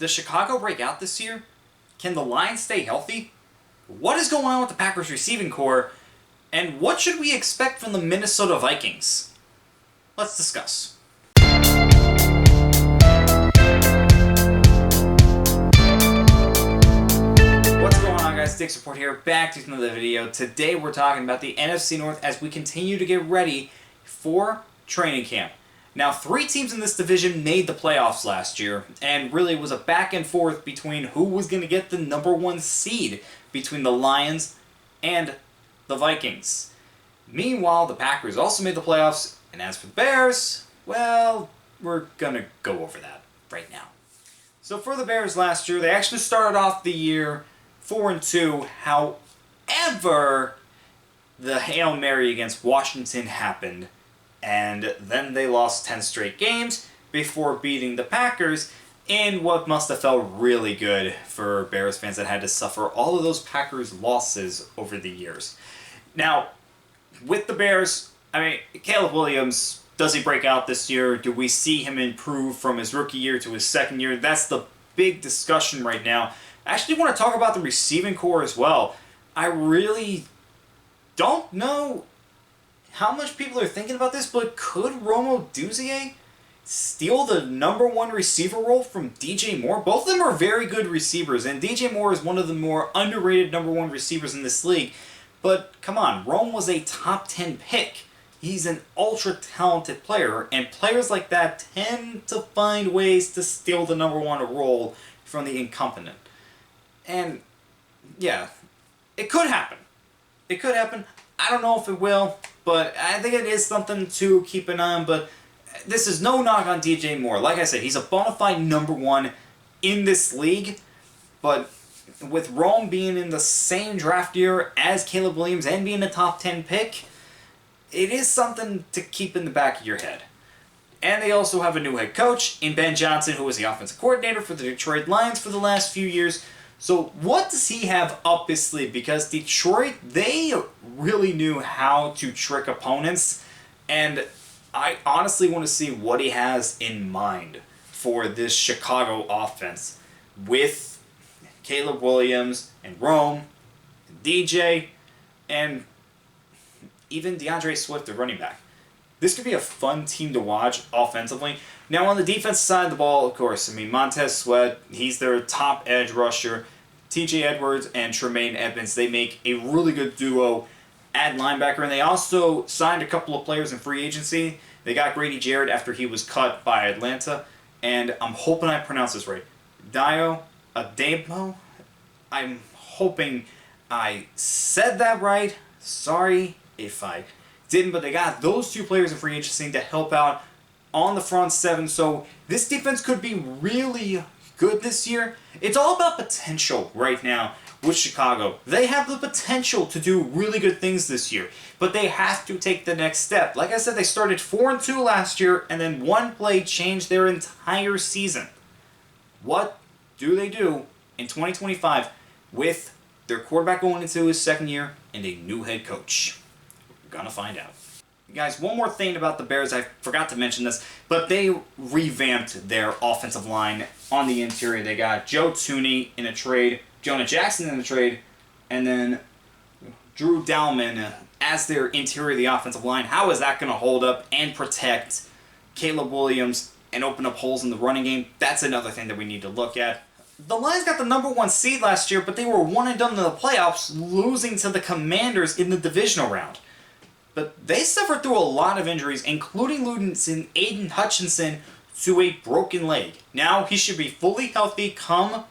Does Chicago break out this year? Can the Lions stay healthy? What is going on with the Packers receiving core? And what should we expect from the Minnesota Vikings? Let's discuss. What's going on, guys? Dick's Report here, back to another video. Today we're talking about the NFC North as we continue to get ready for training camp. Now, 3 teams in this division made the playoffs last year, and really it was a back and forth between who was going to get the #1 seed between the Lions and the Vikings. Meanwhile, the Packers also made the playoffs, and as for the Bears, well, we're going to go over that right now. So for the Bears last year, they actually started off the year 4-2. However, the Hail Mary against Washington happened, and then they lost 10 straight games before beating the Packers in what must have felt really good for Bears fans that had to suffer all of those Packers losses over the years. Now, with the Bears, Caleb Williams, does he break out this year? Do we see him improve from his rookie year to his second year? That's the big discussion right now. I actually want to talk about the receiving core as well. I really don't know how much people are thinking about this, but could Rome Odunze steal the #1 receiver role from DJ Moore? Both of them are very good receivers, and DJ Moore is one of the more underrated #1 receivers in this league. But come on, Rome was a top 10 pick. He's an ultra-talented player, and players like that tend to find ways to steal the #1 role from the incompetent. And, yeah, it could happen. It could happen. I don't know if it will, but I think it is something to keep an eye on. But this is no knock on DJ Moore. Like I said, he's a bona fide #1 in this league. But with Rome being in the same draft year as Caleb Williams and being a top 10 pick, it is something to keep in the back of your head. And they also have a new head coach in Ben Johnson, who was the offensive coordinator for the Detroit Lions for the last few years. So what does he have up his sleeve? Because Detroit, they really knew how to trick opponents, and I honestly want to see what he has in mind for this Chicago offense with Caleb Williams and Rome, and DJ, and even DeAndre Swift, the running back. This could be a fun team to watch offensively. Now, on the defensive side of the ball, of course, Montez Sweat, he's their top edge rusher. TJ Edwards and Tremaine Edmonds, they make a really good duo at linebacker. And they also signed a couple of players in free agency. They got Grady Jarrett after he was cut by Atlanta. And I'm hoping I pronounce this right. Dio Adebo? I'm hoping I said that right. Sorry if I didn't, but they got those 2 players in free agency to help out on the front 7. So this defense could be really good this year. It's all about potential right now with Chicago. They have the potential to do really good things this year, but they have to take the next step. Like I said, they started 4-2 last year, and then one play changed their entire season. What do they do in 2025 with their quarterback going into his second year and a new head coach? We're gonna find out. Guys, one more thing about the Bears, I forgot to mention this, but they revamped their offensive line on the interior. They got Joe Thuney in a trade, Jonah Jackson in a trade, and then Drew Dalman as their interior of the offensive line. How is that going to hold up and protect Caleb Williams and open up holes in the running game? That's another thing that we need to look at. The Lions got the #1 seed last year, but they were 1-and-done in the playoffs, losing to the Commanders in the divisional round. But they suffered through a lot of injuries, including losing Aiden Hutchinson to a broken leg. Now, he should be fully healthy come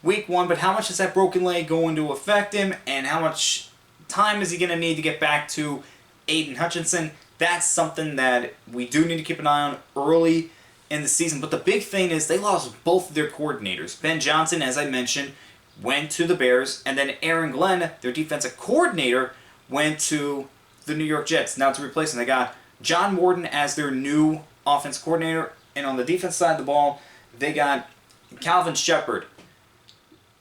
week 1, but how much is that broken leg going to affect him, and how much time is he going to need to get back to Aiden Hutchinson? That's something that we do need to keep an eye on early in the season. But the big thing is they lost both of their coordinators. Ben Johnson, as I mentioned, went to the Bears, and then Aaron Glenn, their defensive coordinator, went to the New York Jets. Now to replace him, they got John Morton as their new offense coordinator, and on the defense side of the ball, they got Calvin Shepard.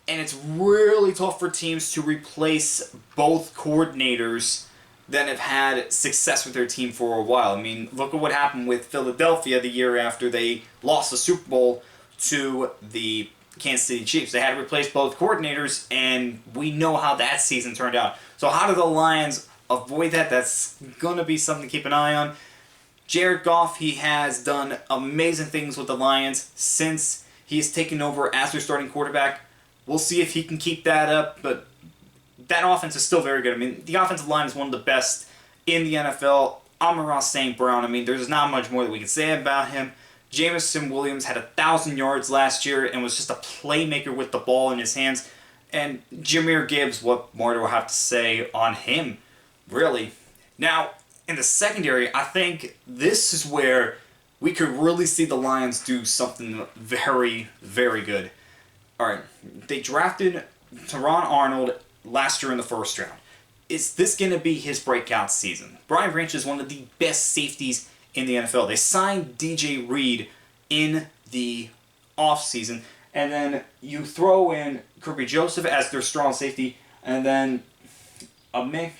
And it's really tough for teams to replace both coordinators that have had success with their team for a while. I mean, look at what happened with Philadelphia the year after they lost the Super Bowl to the Kansas City Chiefs. They had to replace both coordinators, and we know how that season turned out. So how do the Lions avoid that? That's going to be something to keep an eye on. Jared Goff, he has done amazing things with the Lions since he's taken over as their starting quarterback. We'll see if he can keep that up, but that offense is still very good. I mean, the offensive line is one of the best in the NFL. Amon-Ra St. Brown, I mean, there's not much more that we can say about him. Jameson Williams had 1,000 yards last year and was just a playmaker with the ball in his hands. And Jahmyr Gibbs, what more do I have to say on him, really? Now, in the secondary, I think this is where we could really see the Lions do something very, very good. All right, they drafted Teron Arnold last year in the first round. Is this going to be his breakout season? Brian Branch is one of the best safeties in the NFL. They signed DJ Reed in the offseason, and then you throw in Kirby Joseph as their strong safety, and then Mick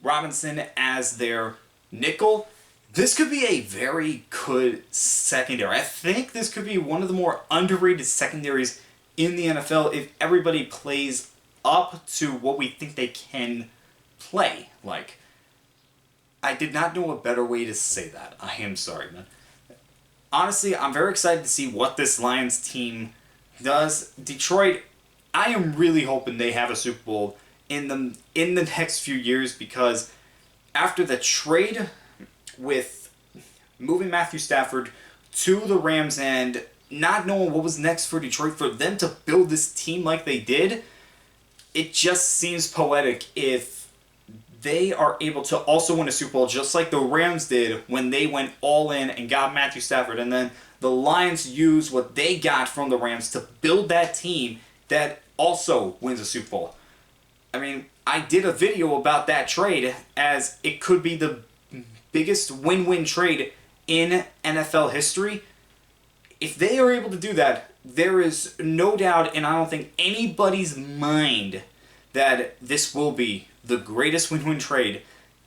Robinson as their nickel. This could be a very good secondary. I think this could be one of the more underrated secondaries in the NFL if everybody plays up to what we think they can play like. I did not know a better way to say that. I am sorry, man. Honestly, I'm very excited to see what this Lions team does. Detroit, I am really hoping they have a Super Bowl in the next few years, because after the trade with moving Matthew Stafford to the Rams and not knowing what was next for Detroit, for them to build this team like they did, it just seems poetic if they are able to also win a Super Bowl just like the Rams did when they went all in and got Matthew Stafford, and then the Lions used what they got from the Rams to build that team that also wins a Super Bowl. I mean, I did a video about that trade as it could be the biggest win-win trade in NFL history. If they are able to do that, there is no doubt, and I don't think anybody's mind, that this will be the greatest win-win trade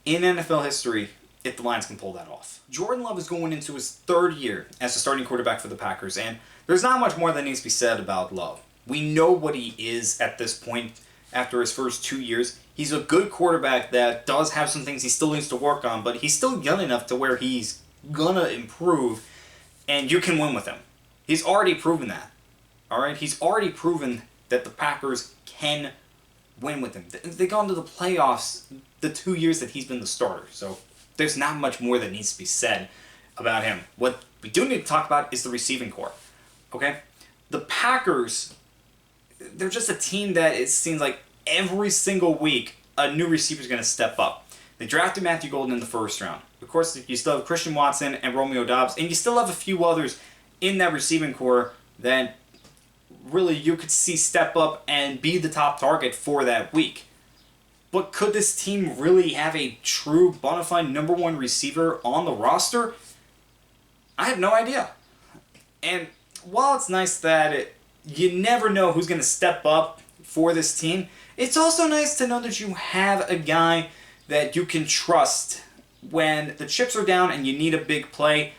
in NFL history if the Lions can pull that off. Jordan Love is going into his third year as the starting quarterback for the Packers, and there's not much more that needs to be said about Love. We know what he is at this point after his first 2 years. He's a good quarterback that does have some things he still needs to work on, but he's still young enough to where he's gonna improve, and you can win with him. He's already proven that. Alright? He's already proven that the Packers can win with him. They've gone to the playoffs the 2 years that he's been the starter, so there's not much more that needs to be said about him. What we do need to talk about is the receiving corps. Okay? The Packers, they're just a team that it seems like every single week a new receiver is going to step up. They drafted Matthew Golden in the first round. Of course, you still have Christian Watson and Romeo Doubs, and you still have a few others in that receiving corps that really you could see step up and be the top target for that week. But could this team really have a true bona fide number one receiver on the roster? I have no idea. And while it's nice that you never know who's going to step up for this team, it's also nice to know that you have a guy that you can trust when the chips are down and you need a big play.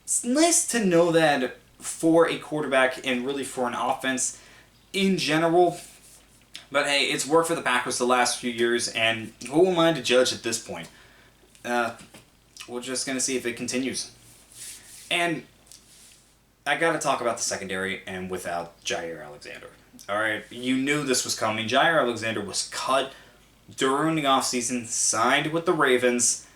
It's nice to know that for a quarterback and really for an offense in general. But hey, it's worked for the Packers the last few years, and who am I to judge at this point? We're just going to see if it continues. And I got to talk about the secondary and without Jair Alexander. Alright, you knew this was coming. Jair Alexander was cut during the offseason, signed with the Ravens.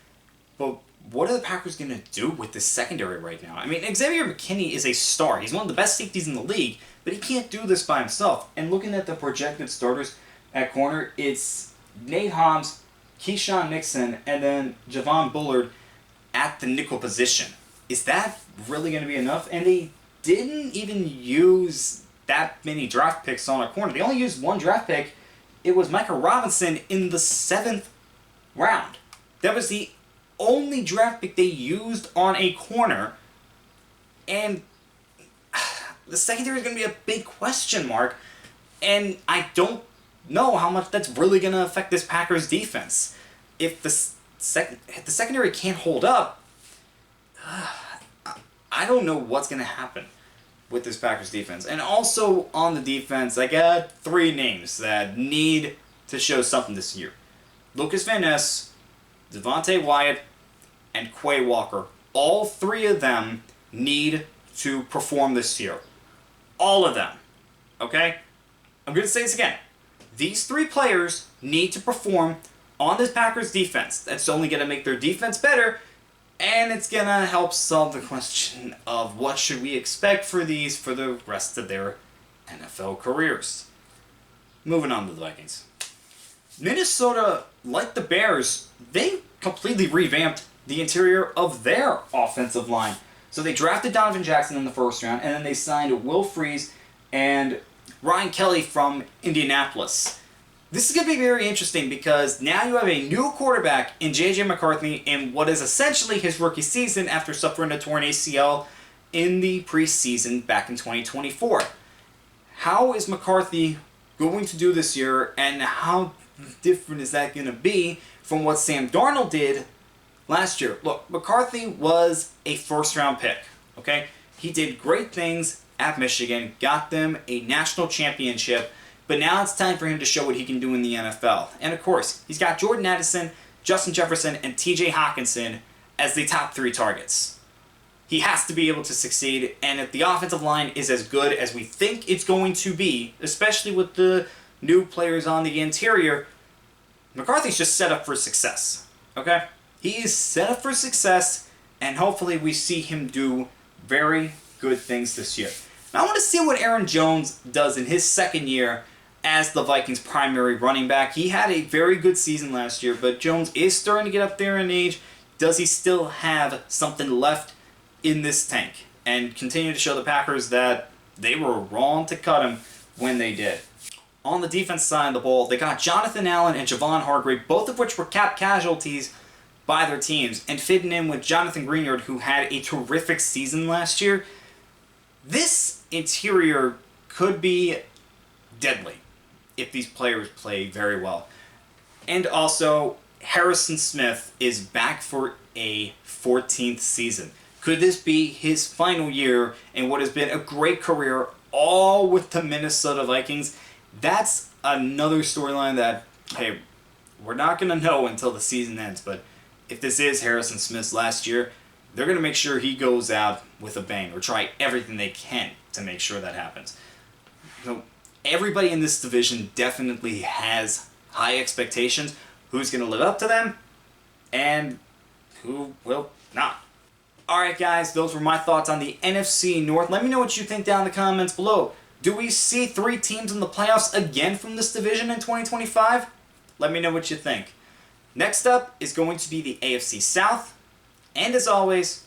But what are the Packers going to do with this secondary right now? I mean, Xavier McKinney is a star. He's one of the best safeties in the league, but he can't do this by himself. And looking at the projected starters at corner, it's Nate Hobbs, Keyshawn Nixon, and then Javon Bullard at the nickel position. Is that really going to be enough? And they didn't even use that many draft picks on a corner. They only used one draft pick. It was Micah Robinson in the 7th round. That was the only draft pick they used on a corner. And the secondary is going to be a big question mark. And I don't know how much that's really going to affect this Packers defense. If the secondary can't hold up, I don't know what's going to happen. with this Packers defense. And also on the defense, I got 3 names that need to show something this year. Lucas Van Ness, Devontae Wyatt, and Quay Walker. All 3 of them need to perform this year. All of them. Okay? I'm going to say this again. These 3 players need to perform on this Packers defense. That's only going to make their defense better, and it's going to help solve the question of what should we expect for these for the rest of their NFL careers. Moving on to the Vikings. Minnesota, like the Bears, they completely revamped the interior of their offensive line. So they drafted Donovan Jackson in the first round, and then they signed Will Freeze and Ryan Kelly from Indianapolis. This is going to be very interesting because now you have a new quarterback in J.J. McCarthy in what is essentially his rookie season after suffering a torn ACL in the preseason back in 2024. How is McCarthy going to do this year, and how different is that going to be from what Sam Darnold did last year? Look, McCarthy was a first-round pick, okay? He did great things at Michigan, got them a national championship, but now it's time for him to show what he can do in the NFL. And of course, he's got Jordan Addison, Justin Jefferson, and TJ Hawkinson as the top 3 targets. He has to be able to succeed, and if the offensive line is as good as we think it's going to be, especially with the new players on the interior, McCarthy's just set up for success, okay? He is set up for success, and hopefully we see him do very good things this year. Now I want to see what Aaron Jones does in his second year as the Vikings' primary running back. He had a very good season last year, but Jones is starting to get up there in age. Does he still have something left in this tank? And continue to show the Packers that they were wrong to cut him when they did. On the defense side of the ball, they got Jonathan Allen and Javon Hargrave, both of which were cap casualties by their teams, and fitting in with Jonathan Greenard, who had a terrific season last year. This interior could be deadly if these players play very well. And also, Harrison Smith is back for a 14th season. Could this be his final year in what has been a great career, all with the Minnesota Vikings? That's another storyline that, hey, we're not going to know until the season ends, but if this is Harrison Smith's last year, they're going to make sure he goes out with a bang, or try everything they can to make sure that happens. So everybody in this division definitely has high expectations. Who's going to live up to them, and who will not? Alright guys, those were my thoughts on the NFC North. Let me know what you think down in the comments below. Do we see 3 teams in the playoffs again from this division in 2025? Let me know what you think. Next up is going to be the AFC South. And as always,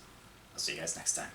I'll see you guys next time.